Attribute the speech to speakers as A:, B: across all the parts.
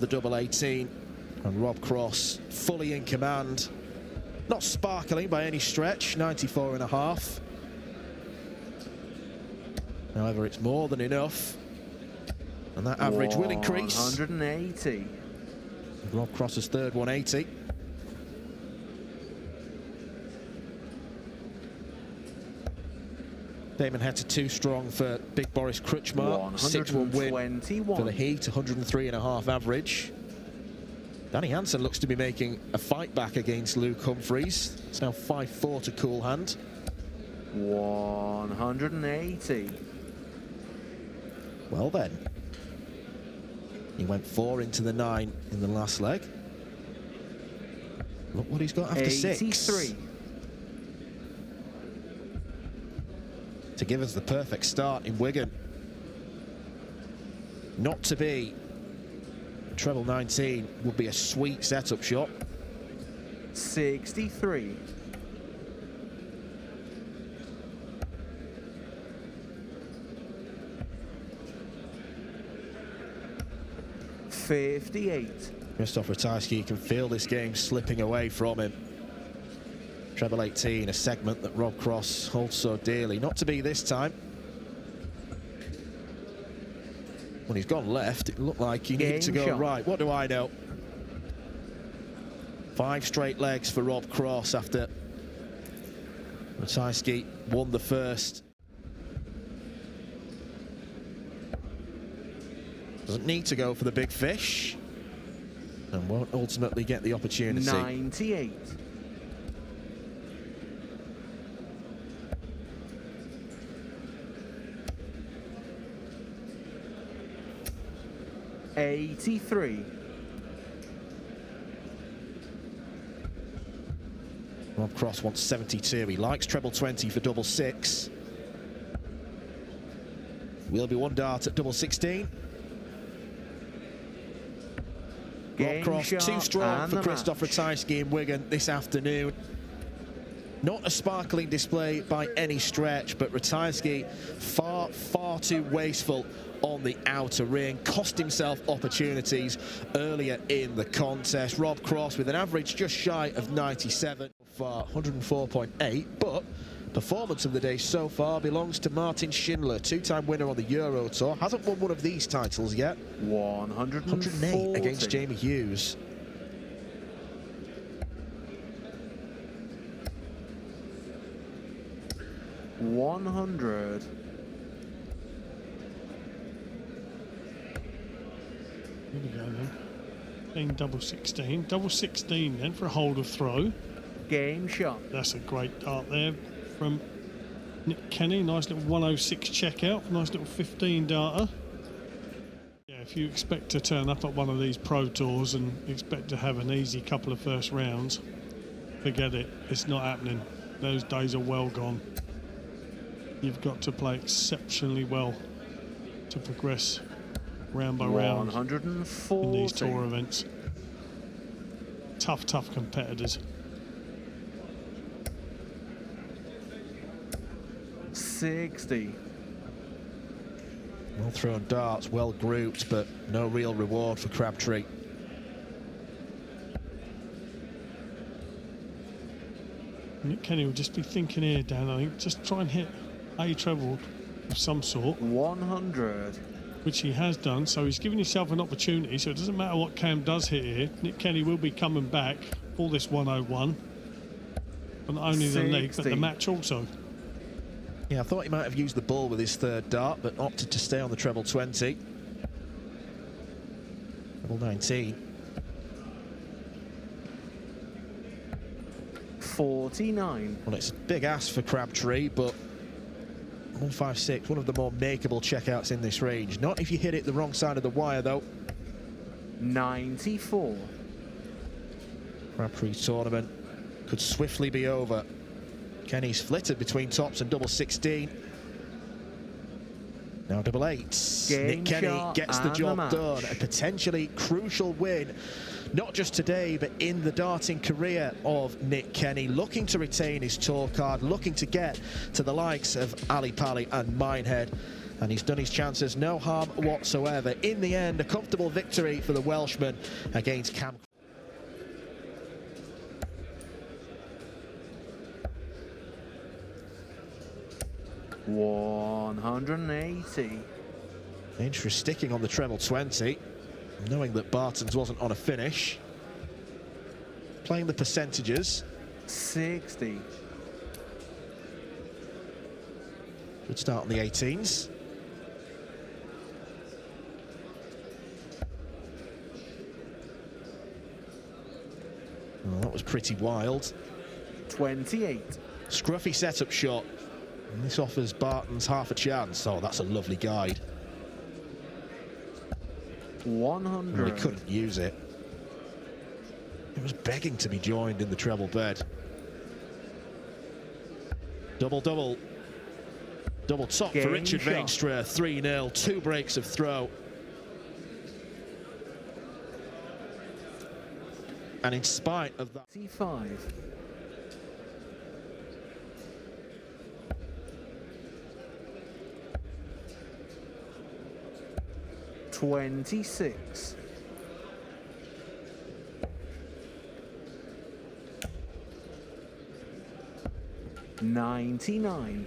A: The double 18 and Rob Cross fully in command. Not sparkling by any stretch, 94.5. However, it's more than enough. And that average will increase.
B: 180.
A: Rob Cross's third 180. Damon Heta too strong for big Boris Krutchmar. 6-1 win for the Heat, 103.5 average. Danny Hansen looks to be making a fight back against Luke Humphries. It's now 5-4 to Cool Hand.
B: 180.
A: Well then. He went 4 into the 9 in the last leg. Look what he's got after
B: 83.
A: 6. To give us the perfect start in Wigan. Not to be. Treble 19 would be a sweet setup shot.
B: 63. 58.
A: Krzysztof Ratajski can feel this game slipping away from him. Treble 18, a segment that Rob Cross holds so dearly. Not to be this time. When he's gone left, it looked like he needed to go right. What do I know? 5 straight legs for Rob Cross after Ratajski won the first. Doesn't need to go for the big fish and won't ultimately get the opportunity.
B: 98. 83.
A: Rob Cross wants 72. He likes treble 20 for double 6. Will be one dart at double 16. Rob Cross too strong for Krzysztof Ratajski in Wigan this afternoon. Not a sparkling display by any stretch, but Ratajski far too wasteful on the outer ring, cost himself opportunities earlier in the contest. Rob Cross with an average just shy of 97 for 104.8, but performance of the day so far belongs to Martin Schindler, 2-time winner on the Euro Tour. Hasn't won one of these titles yet. 108 against Jamie Hughes.
B: $100.
C: Here we go then. Playing double 16. Double 16 then for a hold of throw.
B: Game shot.
C: That's a great dart there from Nick Kenny. Nice little 106 checkout. Nice little 15 darter. Yeah, if you expect to turn up at one of these pro tours and expect to have an easy couple of first rounds, forget it. It's not happening. Those days are well gone. You've got to play exceptionally well to progress round by round
B: 140
C: in these tour events. Tough competitors.
B: 60.
A: Well thrown darts, well grouped, but no real reward for Crabtree.
C: Nick Kenny will just be thinking here, Dan, I think, just try and hit a treble of some sort.
B: 100. Which
C: he has done, so he's given himself an opportunity, so it doesn't matter what Cam does hit here. Nick Kenny will be coming back for this 101. But not only 60. The leg, but the match also.
A: Yeah, I thought he might have used the ball with his third dart, but opted to stay on the treble 20. Treble 19.
B: 49.
A: Well, it's a big ask for Crabtree, but 156, one of the more makeable checkouts in this range. Not if you hit it the wrong side of the wire, though.
B: 94.
A: Crabtree's tournament could swiftly be over. Kenny's flitted between tops and double 16. Now double 8. Nick Kenny gets the job done. A potentially crucial win, not just today, but in the darting career of Nick Kenny, looking to retain his tour card, looking to get to the likes of Ali Pali and Minehead. And he's done his chances, no harm whatsoever. In the end, a comfortable victory for the Welshman against Cam.
B: 180.
A: Veenstra sticking on the treble 20, knowing that Baetens wasn't on a finish. Playing the percentages.
B: 60.
A: Good start on the 18s. Well, that was pretty wild.
B: 28.
A: Scruffy setup shot. And this offers Baetens half a chance. Oh, that's a lovely guide.
B: 100.
A: Well, he couldn't use it. It was begging to be joined in the treble bed. Double, double. Double top
B: Game
A: for Richard
B: shot.
A: Veenstra. 3-0, 2 breaks of throw. And in spite of that...
B: C5. 26. 99.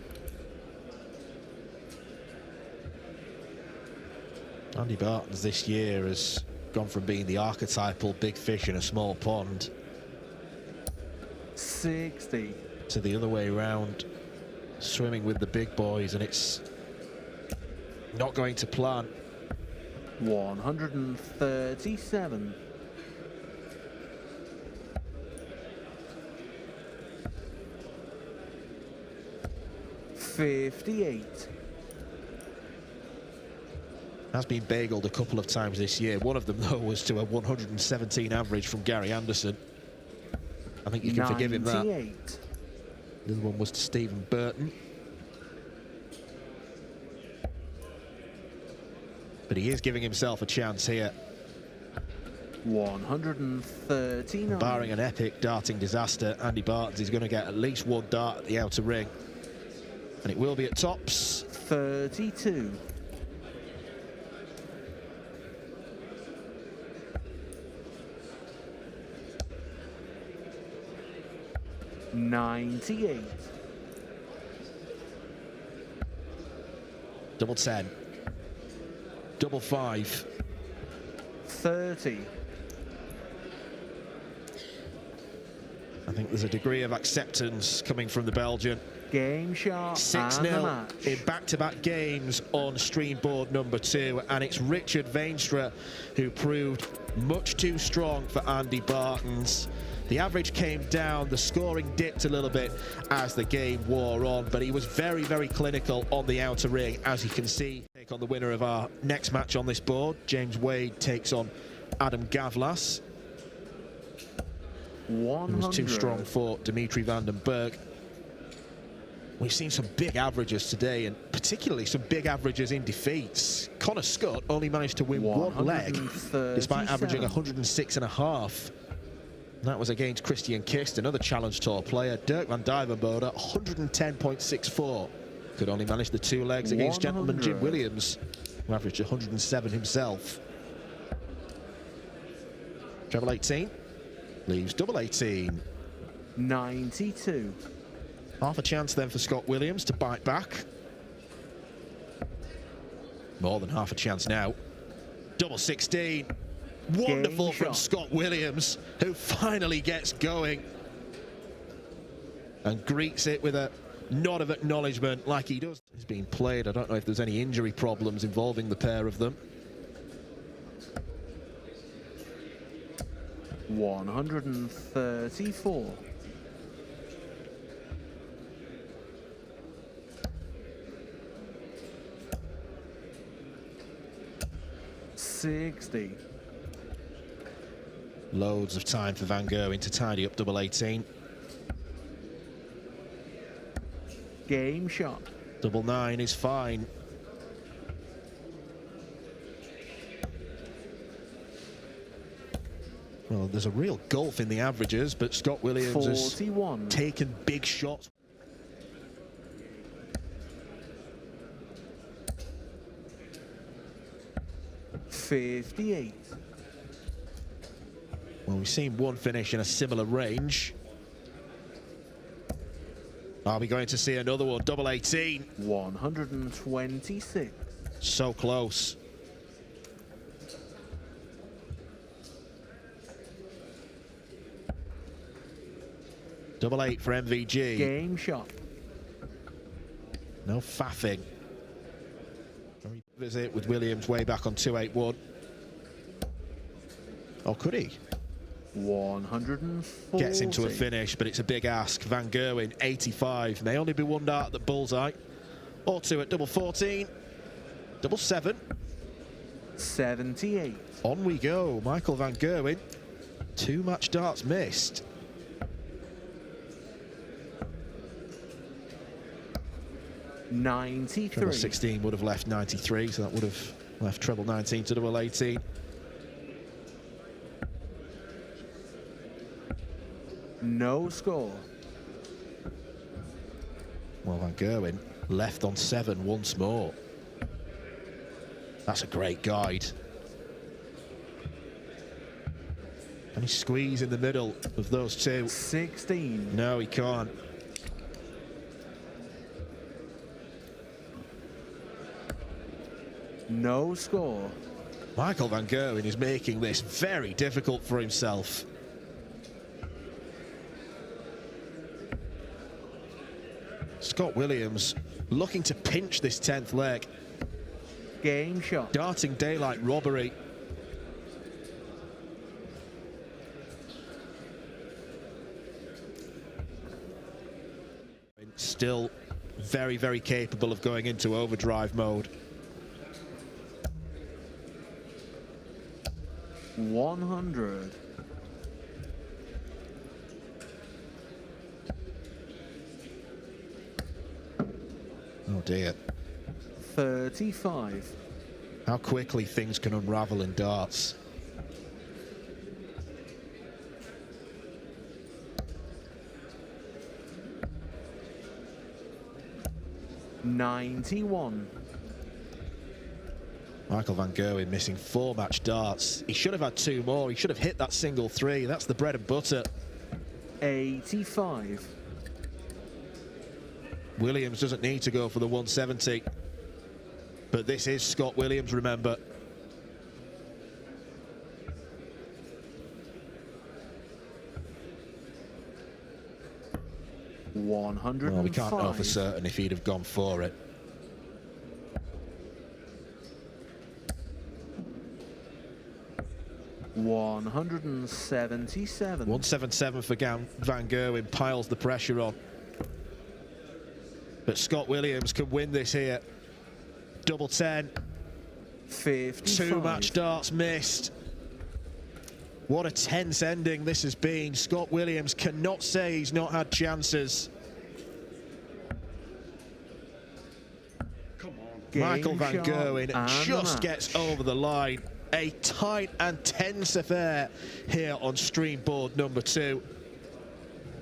A: Andy Baetens this year has gone from being the archetypal big fish in a small pond
B: 60.
A: to the other way around, swimming with the big boys, and it's not going to plan.
B: 137. 58.
A: Has been bageled a couple of times this year. One of them, though, was to a 117 average from Gary Anderson. I think you can forgive him that.
B: 98.
A: The other one was to Stephen Burton. But he is giving himself a chance here.
B: 139.
A: Barring an epic darting disaster, Andy Baetens is going to get at least one dart at the outer ring. And it will be at tops.
B: 32. 98.
A: Double 10. Double 5.
B: 30.
A: I think there's a degree of acceptance coming from the Belgian.
B: Game shot.
A: 6-0 in back-to-back games on stream board number 2, and it's Richard Veenstra who proved much too strong for Andy Baetens. The average came down, the scoring dipped a little bit as the game wore on, but he was very, very clinical on the outer ring, as you can see. Take on the winner of our next match on this board. James Wade takes on Adam Gawlas. It
B: 100.
A: was too strong for Dimitri van den Berg. We've seen some big averages today, and particularly some big averages in defeats. Connor Scott only managed to win one leg, despite averaging 106.5. That was against Christian Kist, another Challenge Tour player. Dirk van Dijvenbode, 110.64. Could only manage the 2 legs against gentleman Jim Williams, who averaged 107 himself. Treble 18 leaves double 18.
B: 92.
A: Half a chance then for Scott Williams to bite back. More than half a chance now. Double 16. Wonderful
B: Game
A: from
B: shot.
A: Scott Williams, who finally gets going and greets it with a nod of acknowledgement like he does. He's being played. I don't know if there's any injury problems involving the pair of them.
B: 134. 60.
A: Loads of time for Van Gerwen to tidy up double 18.
B: Game shot.
A: Double 9 is fine. Well, there's a real gulf in the averages, but Scott Williams
B: 41.
A: has taken big shots.
B: 58.
A: Well, we've seen one finish in a similar range. Are we going to see another one? Double 18.
B: 126.
A: So close. Double 8 for MVG.
B: Game shot.
A: No faffing. Visit with Williams way back on 281. Oh, could he?
B: 140.
A: Gets into a finish, but it's a big ask. Van Gerwen, 85. May only be one dart at the bullseye. Or two at double 14. Double 7.
B: 78.
A: On we go. Michael Van Gerwen. 2 match darts missed.
B: '93.
A: Treble 16 would have left 93, so that would have left treble 19 to double 18.
B: No score.
A: Well, Van Gerwen left on 7 once more. That's a great guide. Can he squeeze in the middle of those two?
B: 16.
A: No, he can't.
B: No score.
A: Michael Van Gerwen is making this very difficult for himself. Scott Williams looking to pinch this 10th leg.
B: Game shot.
A: Darting daylight robbery. Still very, very capable of going into overdrive mode.
B: 100.
A: Oh dear.
B: 35.
A: How quickly things can unravel in darts.
B: '91.
A: Michael Van Gerwen missing 4 match darts. He should have had 2 more. He should have hit that single 3. That's the bread and butter.
B: 85.
A: Williams doesn't need to go for the 170. But this is Scott Williams, remember.
B: Well,
A: we can't know for certain if he'd have gone for it.
B: $177.
A: 177 for Van Gerwen, piles the pressure on. But Scott Williams can win this here. Double 10.
B: 55.
A: 2 match darts missed. What a tense ending this has been. Scott Williams cannot say he's not had chances.
C: Come on.
A: Michael Van
B: shot
A: Gerwen
B: and
A: just
B: the
A: gets over the line. A tight and tense affair here on stream board number 2.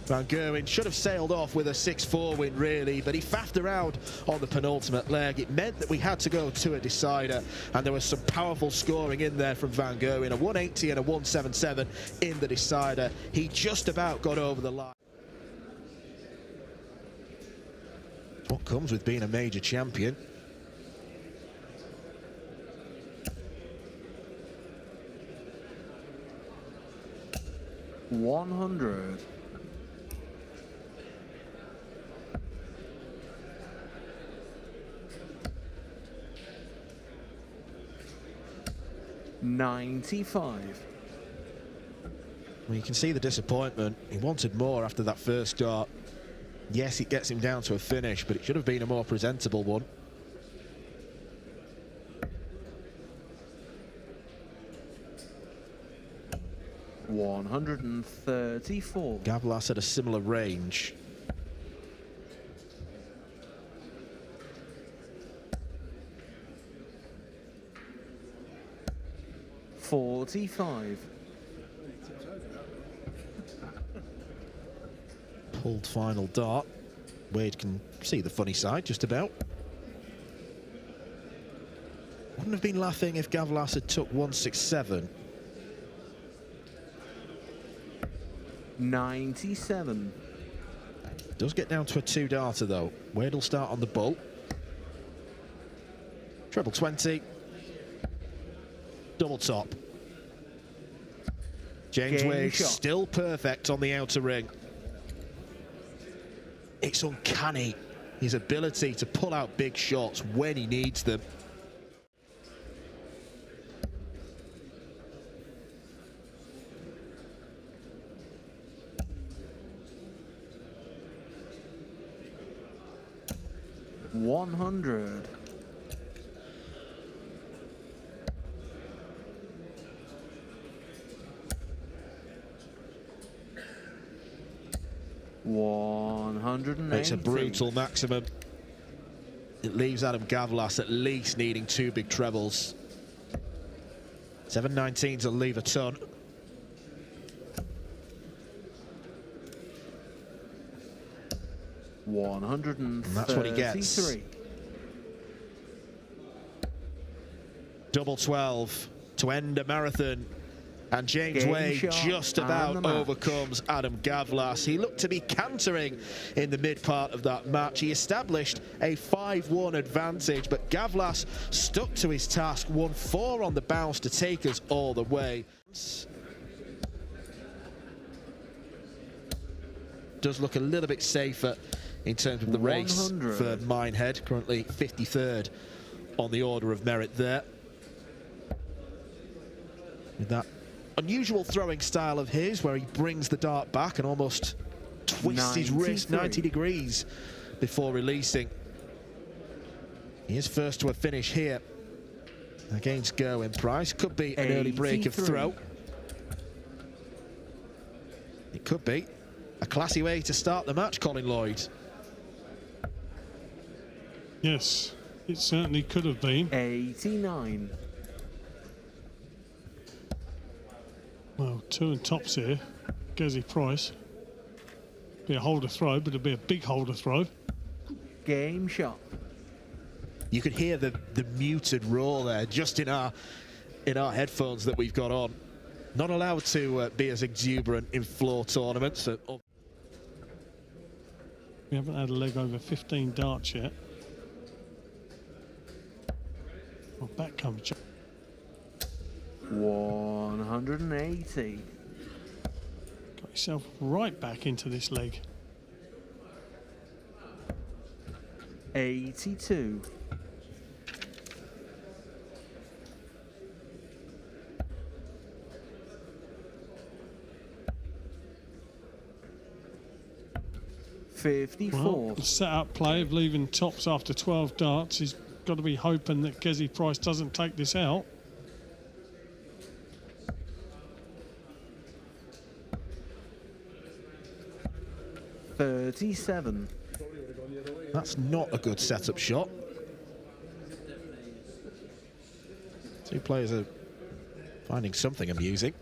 A: Van Gerwen should have sailed off with a 6-4 win, really, but he faffed around on the penultimate leg. It meant that we had to go to a decider, and there was some powerful scoring in there from Van Gerwen. A 180 and a 177 in the decider. He just about got over the line. What comes with being a major champion.
B: $100. $95.
A: Well, you can see the disappointment. He wanted more after that first dart. Yes, it gets him down to a finish, but it should have been a more presentable one.
B: $134.
A: Gawlas had a similar range.
B: $45.
A: Pulled final dart. Wade can see the funny side just about. Wouldn't have been laughing if Gawlas had took 167.
B: 97.
A: Does get down to a 2-darter though. Wade will start on the bull. Treble 20. Double top. James Wade still perfect on the outer ring. It's uncanny, his ability to pull out big shots when he needs them.
B: $100.
A: It's a brutal maximum. It leaves Adam Gawlas at least needing 2 big trebles. 719s will leave a ton.
B: And
A: that's what he gets. Double 12 to end a marathon. And James Wade just about overcomes Adam Gawlas. He looked to be cantering in the mid part of that match. He established a 5-1 advantage, but Gawlas stuck to his task, won 4 on the bounce to take us all the way. Does look a little bit safer in terms of the race for Minehead, currently 53rd on the order of merit there. With that unusual throwing style of his, where he brings the dart back and almost twists his wrist 90 degrees before releasing. He is first to a finish here against Gerwyn Price. Could be an early break of throw. It could be a classy way to start the match, Colin Lloyd.
C: Yes, it certainly could have been.
B: 89.
C: Well, 2 and tops here. Gezi Price. Be a holder throw, but it'll be a big holder throw.
B: Game shot.
A: You could hear the muted roar there, just in our headphones that we've got on. Not allowed to be as exuberant in floor tournaments.
C: We haven't had a leg over 15 darts yet. Well, back comes
B: 180.
C: Got yourself right back into this leg.
B: 82.
C: Well, the set-up play of leaving tops after 12 darts. He's got to be hoping that Gezi Price doesn't take this out.
B: $37.
A: That's not a good setup shot. 2 players are finding something amusing.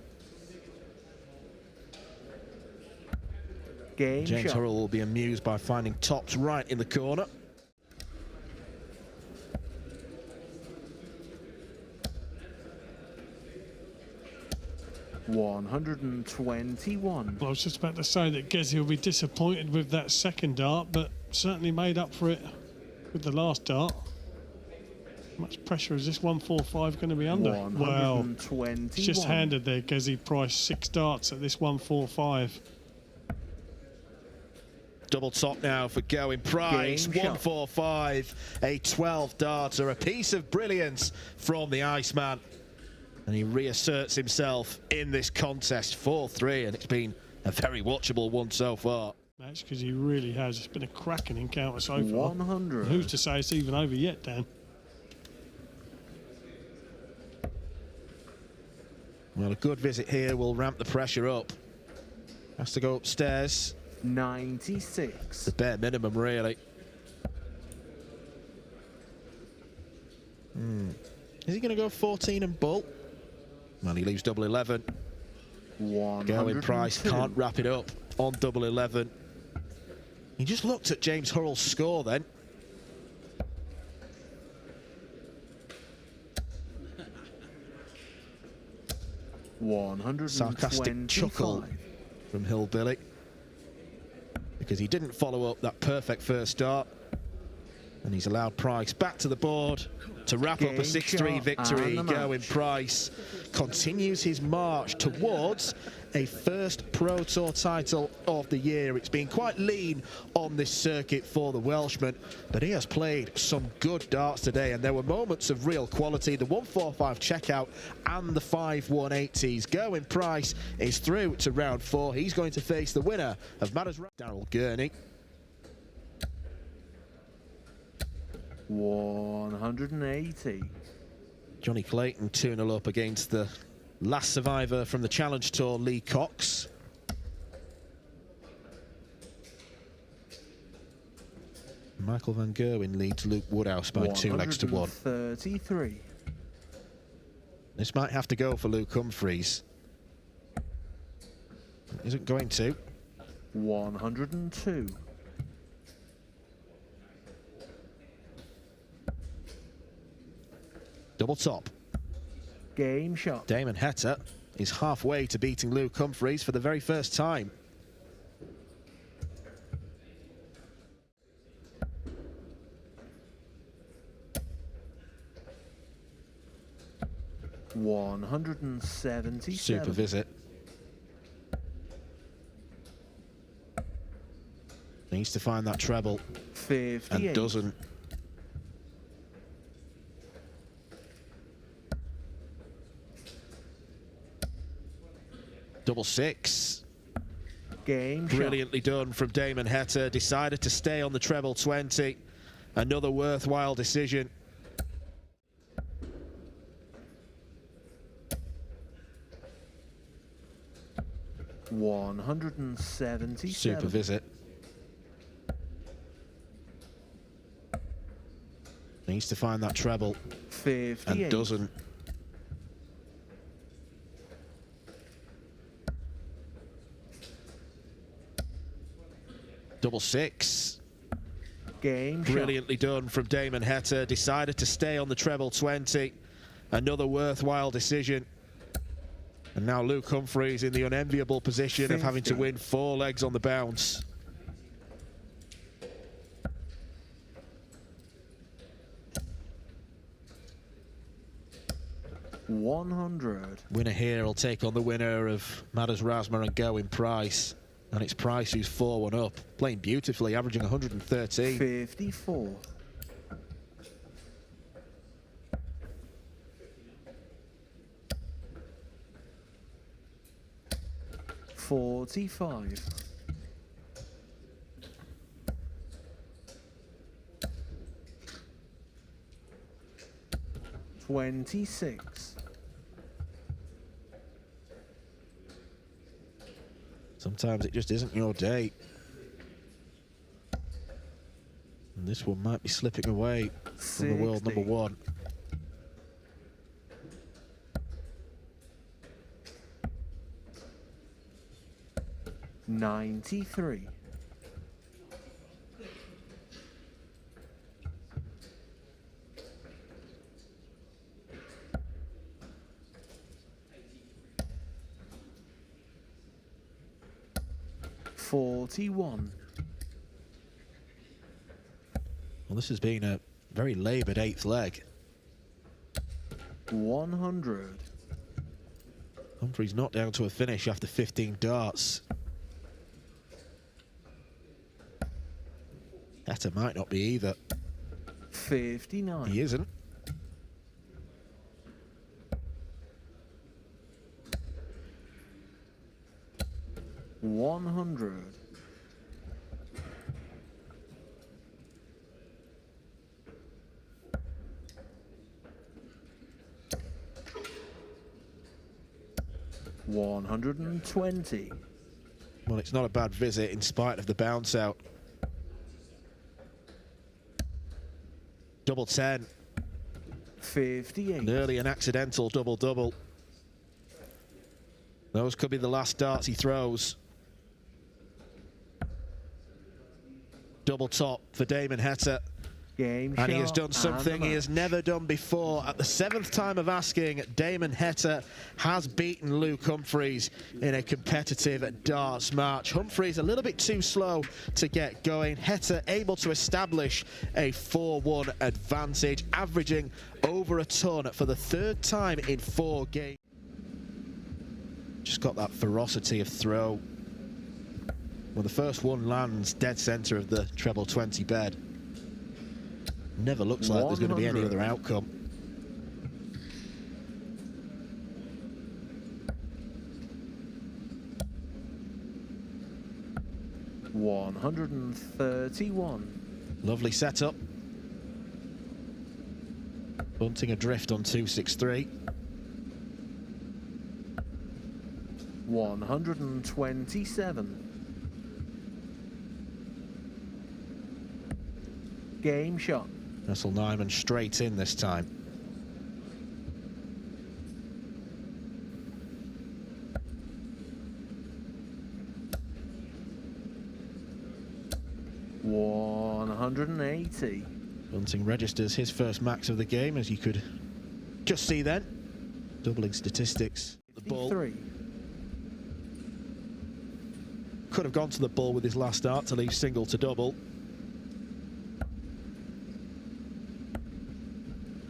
A: James Hurrell will be amused by finding tops right in the corner.
B: $121.
C: Well, I was just about to say that Gezi will be disappointed with that second dart, but certainly made up for it with the last dart. How much pressure is this 145 going to be under? Well, it's just handed there, Gezi Price 6 darts at this 145.
A: Double top now for Gerwyn Price. 145, a 12-darter, a piece of brilliance from the Iceman. And he reasserts himself in this contest, 4-3, and it's been a very watchable one so far.
C: Match, because he really has. It's been a cracking encounter so far.
B: 100.
C: Who's to say it's even over yet, Dan?
A: Well, a good visit here will ramp the pressure up. Has to go upstairs.
B: 96.
A: The bare minimum, really. Is he going to go 14 and bull? Well, he leaves double 11. Gerwyn Price can't wrap it up on double 11. He just looked at James Hurrell's score then. Sarcastic chuckle
B: 125.
A: from Hillbilly, because he didn't follow up that perfect first start, and he's allowed Price back to the board to wrap up a 6-3 victory. Gerwyn Price continues his march towards a first Pro Tour title of the year. It's been quite lean on this circuit for the Welshman, but he has played some good darts today, and there were moments of real quality. The 145 checkout and the 5 180s. Gerwyn Price is through to round 4. He's going to face the winner of Matters Darryl Gurney.
B: 180.
A: Johnny Clayton 2-0 up against the last survivor from the Challenge Tour, Lee Cox. Michael van Gerwen leads Luke Woodhouse by 2 legs to 1.
B: 133.
A: This might have to go for Luke Humphries. Isn't going to.
B: 102.
A: Double top.
B: Game shot.
A: Damon Heta is halfway to beating Luke Humphries for the very first time.
B: $177.
A: Super visit. Needs to find that treble
B: 58.
A: and doesn't. Double six.
B: Game
A: Brilliantly done from Damon Heta. Decided to stay on the treble 20. Another worthwhile decision.
B: $177.
A: Super visit. Needs to find that treble
B: 58.
A: and doesn't. Double six.
B: Game
A: Brilliantly done from Damon Heta. Decided to stay on the treble 20. Another worthwhile decision. And now Luke Humphries in the unenviable position of having to win 4 legs on the bounce.
B: $100.
A: Winner here will take on the winner of Matters Rasma and Gerwyn Price. And it's Price who's 4-1 up. Playing beautifully, averaging 113.
B: 54. $45. $26.
A: Sometimes it just isn't your day. And this one might be slipping away from the world number 1.
B: $93. $41.
A: Well, this has been a very laboured 8th leg.
B: 100.
A: Humphries not down to a finish after 15 darts. Heta might not be either.
B: 59.
A: He isn't.
B: $100. $120.
A: Well, it's not a bad visit in spite of the bounce out. Double 10.
B: 58.
A: Nearly an accidental double-double. Those could be the last darts he throws. Double top for Damon Heta.
B: Game
A: And he has
B: shot
A: done
B: and
A: something
B: the
A: he has
B: match.
A: never done before. At the 7th time of asking, Damon Heta has beaten Luke Humphries in a competitive darts match. Humphries a little bit too slow to get going. Heta able to establish a 4-1 advantage, averaging over a ton for the 3rd time in 4 games. Just got that ferocity of throw. Well, the first one lands dead centre of the treble 20 bed. Never looks like there's going to be any other outcome.
B: $131.
A: Lovely setup. Bunting adrift on 263.
B: 127. Game shot.
A: Wessel Nijman straight in this time.
B: $180.
A: Bunting registers his first max of the game, as you could just see then. Doubling statistics. The ball
B: 53.
A: could have gone to the ball with his last dart to leave single to double.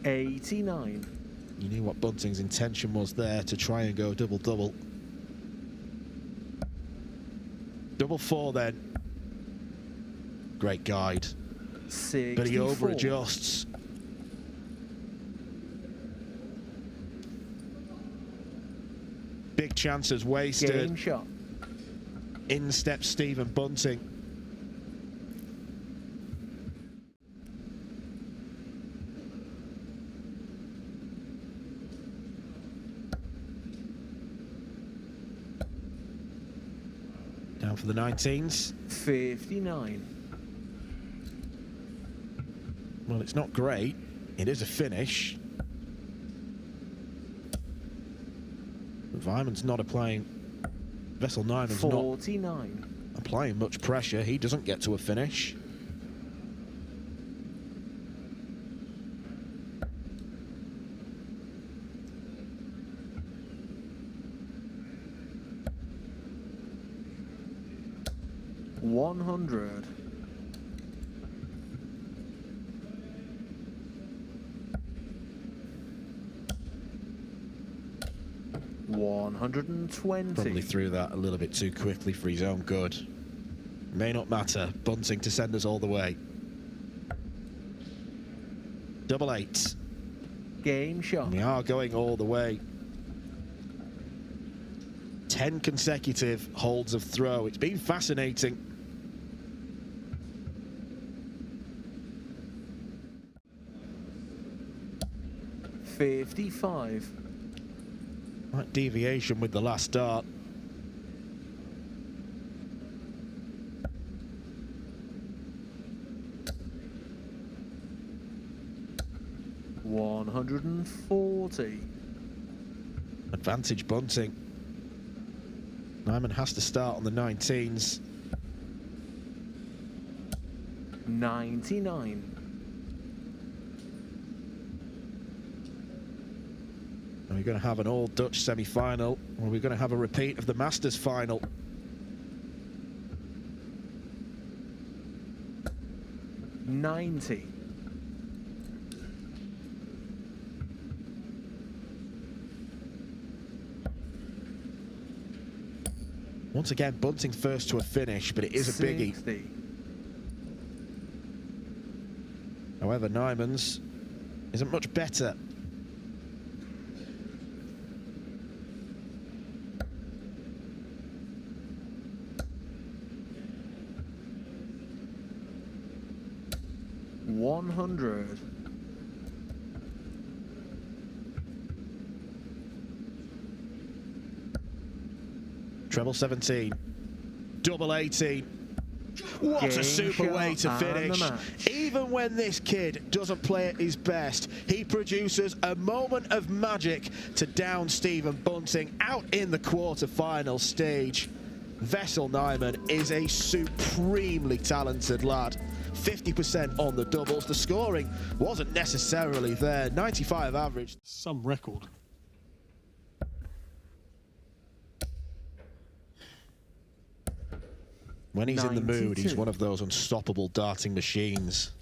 B: 89.
A: You knew what Bunting's intention was there, to try and go double-double. Double 4 then. Great guide.
B: 64.
A: But he over-adjusts. Big chances wasted.
B: Game shot.
A: In steps Stephen Bunting. Down for the 19s.
B: 59.
A: Well, it's not great. It is a finish. But Vyman's not applying. Wessel Nijman's
B: 49.
A: not applying much pressure. He doesn't get to a finish.
B: $100. $120.
A: Probably threw that a little bit too quickly for his own good. May not matter. Bunting to send us all the way. Double 8.
B: Game shot.
A: And we are going all the way. 10 consecutive holds of throw. It's been fascinating.
B: $55.
A: That deviation with the last dart.
B: $140.
A: Advantage Bunting. Nijman has to start on the 19s.
B: 99.
A: Are we going to have an all-Dutch semi-final, or are we going to have a repeat of the Masters final?
B: $90.
A: Once again, Bunting first to a finish, but it is a biggie.
B: 60.
A: However, Nijman's isn't much better.
B: $100.
A: Treble 17. Double 18. What
B: Game
A: a super
B: shot
A: way to
B: and the
A: finish.
B: match.
A: Even when this kid doesn't play at his best, he produces a moment of magic to down Stephen Bunting out in the quarter-final stage. Wessel Nijman is a supremely talented lad. 50% on the doubles. The scoring wasn't necessarily there. 95 average.
C: Some record.
A: When he's in the mood, he's one of those unstoppable darting machines.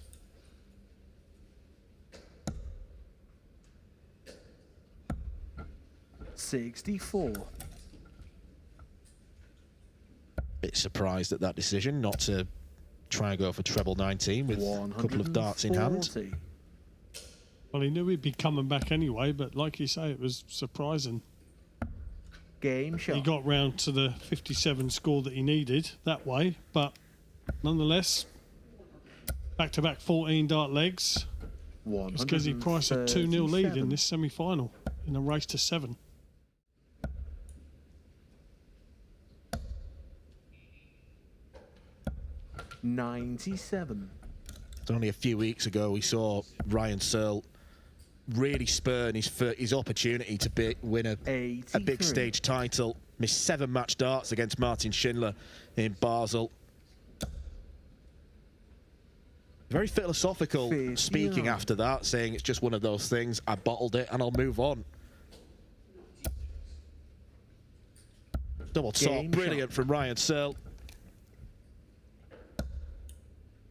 B: $64.
A: Bit surprised at that decision not to try and go for treble 19 with a couple of darts in hand.
C: Well, he knew he'd be coming back anyway, but like you say, it was surprising.
B: Game shot.
C: He got round to the 57 score that he needed that way, but nonetheless, back-to-back 14 dart legs. It's Gezi Price a 2-0 lead in this semi-final in a race to 7.
B: $97.
A: Only a few weeks ago, we saw Ryan Searle really spurn his opportunity to win a big stage title. Missed 7 match darts against Martin Schindler in Basel. Very philosophical speaking after that, saying it's just one of those things. I bottled it and I'll move on. Double top, brilliant from Ryan Searle.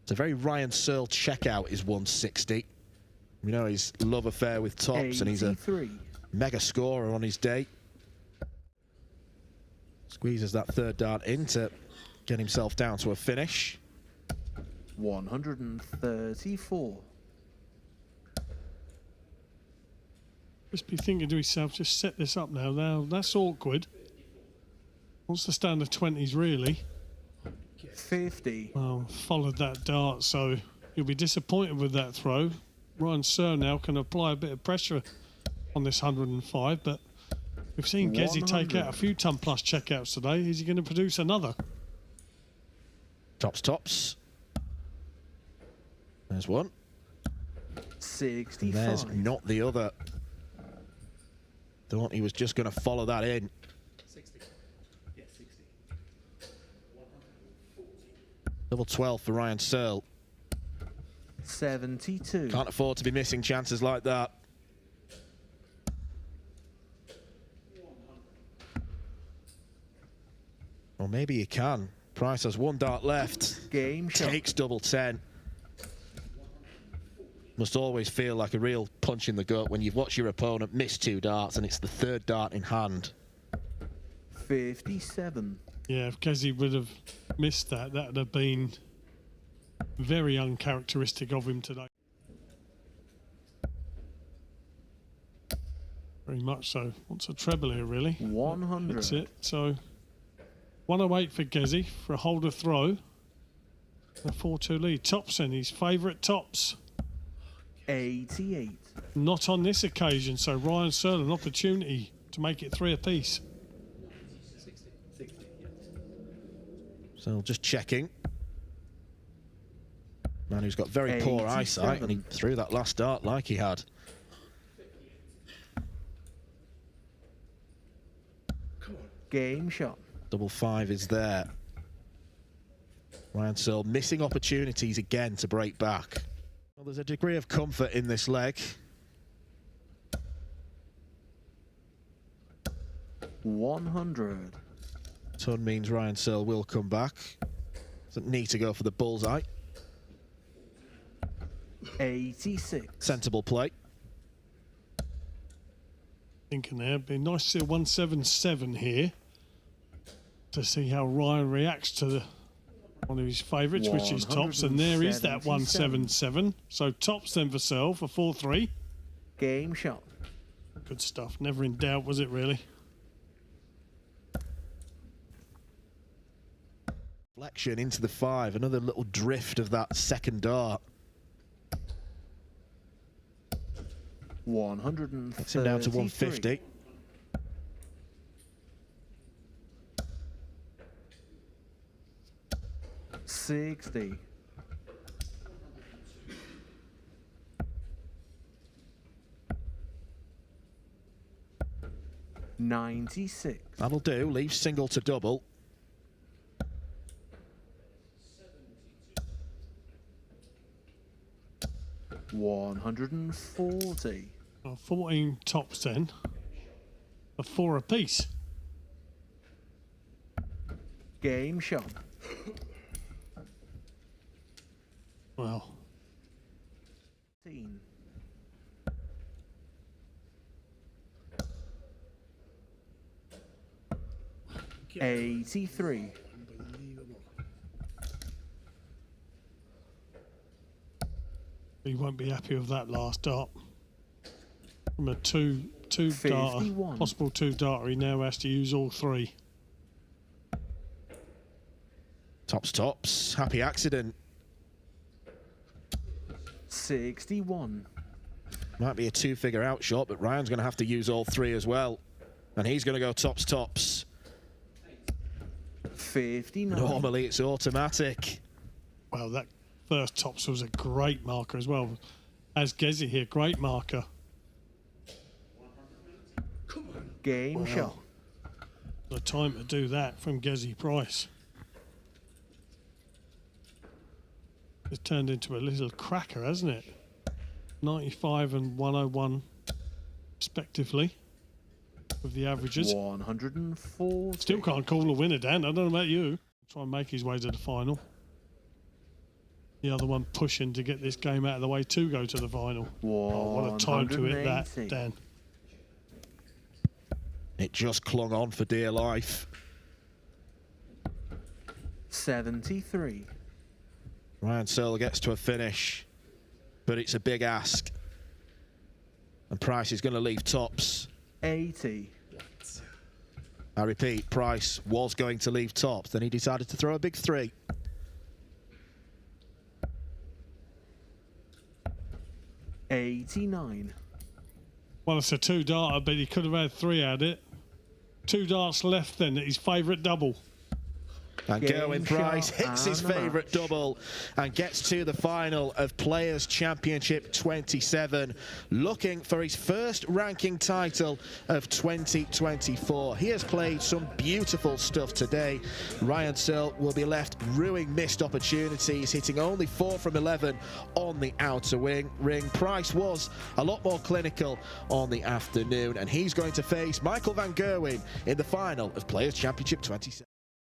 A: It's a very Ryan Searle checkout is 160. You know his love affair with tops, and he's a mega scorer on his day. Squeezes that third dart in to get himself down to a finish.
B: 134.
C: Just be thinking to himself, just set this up now. Now that's awkward. What's the standard 20s really?
B: 50.
C: Well, followed that dart, so you'll be disappointed with that throw. Ryan Searle now can apply a bit of pressure on this 105, but we've seen Gezi take out a few ton plus checkouts today. Is he going to produce another?
A: Tops. There's one.
B: 65.
A: There's not the other. Thought he was just going to follow that in.
D: 60. Yeah, 60.
A: Double 12 for Ryan Searle.
B: 72.
A: Can't afford to be missing chances like that. Or maybe he can. Price has 1 dart left.
B: Game shot.
A: Takes double 10. Must always feel like a real punch in the gut when you've watched your opponent miss 2 darts and it's the 3rd dart in hand.
B: 57.
C: Yeah, if Gezi would have missed that, that would have been very uncharacteristic of him today. Very much so. Wants a treble here, really.
B: 100.
C: That's it. So 108 for Gezi for a holder throw. A 4-2 lead. Topson, his favourite tops.
B: 88.
C: Not on this occasion, so Ryan Searle an opportunity to make it 3 apiece.
D: 60. 60, yeah.
A: So just checking. Man who's got very poor eyesight, and he threw that last dart like he had.
B: Game shot.
A: Double 5 is there. Ryan Searle missing opportunities again to break back. Well, there's a degree of comfort in this leg.
B: 100.
A: Ton means Ryan Searle will come back. Doesn't need to go for the bullseye.
B: 86.
A: Sensible play.
C: Thinking there, it'd be nice to see a 177 here to see how Ryan reacts to one of his favourites, which is tops, and there is that 177. So tops then for Searle for 4-3.
B: Game shot.
C: Good stuff. Never in doubt, was it really?
A: Flexion into the 5. Another little drift of that second dart.
B: 133.
A: Gets him down to 150.
B: $60. $96.
A: That'll do. Leaves single to double.
B: 140.
C: 14 tops then. A 4 apiece.
B: Game shot.
C: Well,
B: 15.
D: Yeah.
B: 83.
D: Unbelievable.
C: he won't be happy with that last dart. From a two darter,
B: 51.
C: possible 2 darter, he now has to use all 3.
A: Tops. Happy accident.
B: 61.
A: Might be a 2-figure out shot, but Ryan's going to have to use all 3 as well. And he's going to go tops.
B: 59.
A: Normally it's automatic.
C: Well, that first tops was a great marker as well. As Gezi here, great marker.
B: Game shot.
C: The time to do that from Gezi Price. It's turned into a little cracker, hasn't it? 95 and 101 respectively with the averages.
B: 140.
C: Still can't call a winner, Dan. I don't know about you. Try and make his way to the final. The other one pushing to get this game out of the way to go to the final. Oh, what a time to hit that, Dan.
A: It just clung on for dear life.
B: 73.
A: Ryan Searle gets to a finish, but it's a big ask. And Price is going to leave tops.
B: 80.
A: I repeat, Price was going to leave tops, then he decided to throw a big 3.
B: 89.
C: Well, it's a 2 darter, but he could have had 3 at it. 2 darts left then at his favourite double.
A: And Gerwyn Price
B: shot
A: hits his
B: and a
A: favourite
B: match.
A: double and gets to the final of Players' Championship 27, looking for his first ranking title of 2024. He has played some beautiful stuff today. Ryan Searle will be left ruining missed opportunities, hitting only 4 from 11 on the outer ring. Price was a lot more clinical on the afternoon, and he's going to face Michael van Gerwen in the final of Players' Championship 27.